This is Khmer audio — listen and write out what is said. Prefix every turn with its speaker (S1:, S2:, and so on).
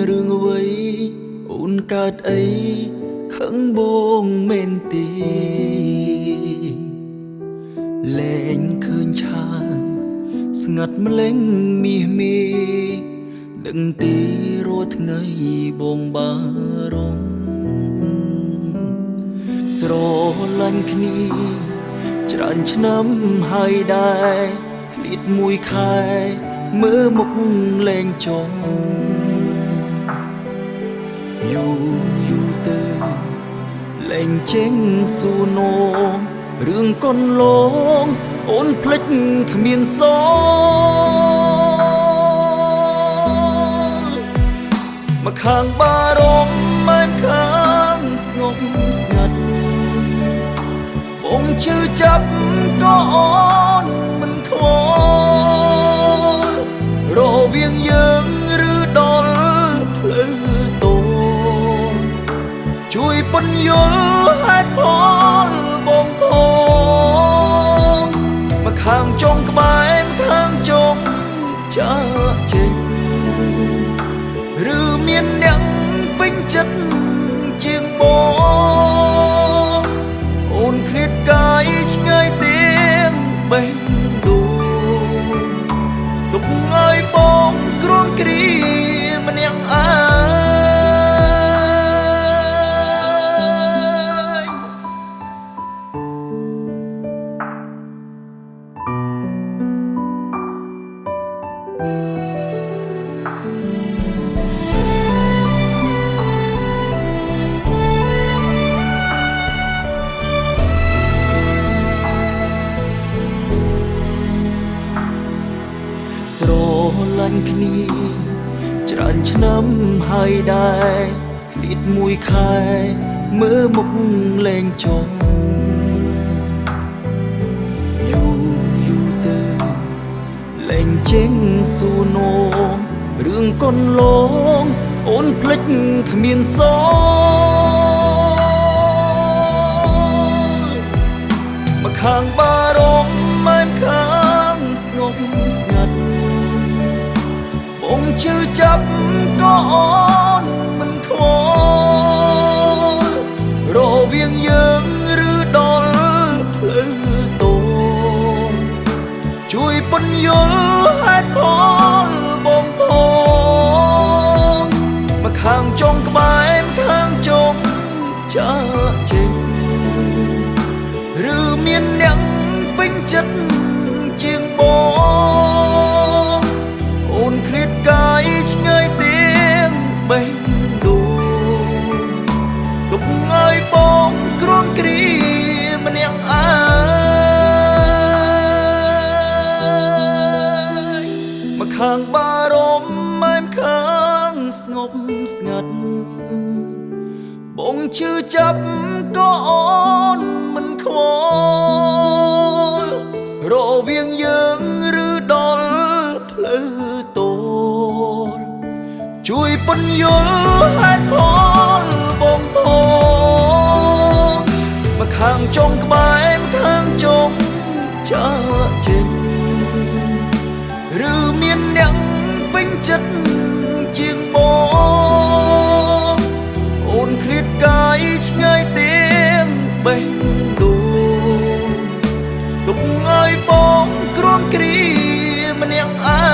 S1: រឿងអ្វីអូនកើតអីខឹងបងមែនទេលែងឃើញឆាងស្ងាត់ម្លេងមាសមេដឹងទេរាល់ថ្ងៃបងបារម្ភស្រឡាញ់គ្នាច្រើនឆ្នាំហើយដែរឃ្លាតមួយខែមើលមុខលែងចង់យូរទៅលែងចេញសួរនោមរឿងកូនលងអូនភ្លេចគ្មានសល់មកខាងបារម្ភមិនខាងស្ងប់ស្ងាត់បងឈឺចាប់ក៏អូនមិនខ្វល់រវាងយើងឬដល់ផ្លូវតូចជួយពន្យល់ហេតុផលបងផងមកខាងចុងក្បែរខាងចុងចាក់ចេញឬមានអ្នកពេញចិត្តជាងបងអូនឃ្លាតកាយឆ្ងាយទៀតបេះដូងទុកឲ្យបងគ្រាន់គ្រាម្នាក់ឯស្រឡាញ់គ្នាច្រើនឆ្នាំហើយដែរឃ្លាតមួយខែមើលមុខលែងចង់យូរទៅលែងចេញសួរនោមរឿងកូនលងអូនភ្លេចគ្មានសល់មកខាងបារម្ភមិនខាងស្ងប់ស្ងាត់បងឈឺចាប់ក៏អូនមិនខ្វល់រវាងយើងឬដល់ផ្លូវតូចជួយពន្យល់ហេតុផលបងផងមកខាងចុងក្បែរខាងចុងចាក់ចេញឬមានអ្នកពេញចិត្តជាងបងអូនឃ្លាតកាយឆ្ងាយទៀតបេះដូងទុកឲ្យបងគ្រាន់គ្រាម្នាក់ឯងមកខាងបារម្ភមិនខាងស្ងប់ស្ងាត់បងឈឺចាប់ក៏អូនមិនខ្វល់រវាងយើងឬដល់ផ្លូវតូចជួយពន្យល់ហេតុផលបងផងមកខាងចុងក្បែរខាងចុងចាក់ចេញឬមានអ្នកពេញចិត្តជាងបងអូនឃ្លាតកាយឆ្ងាយទៀតបេះដូងទុកឲ្យបងគ្រាន់គ្រាម្នាក់ឯង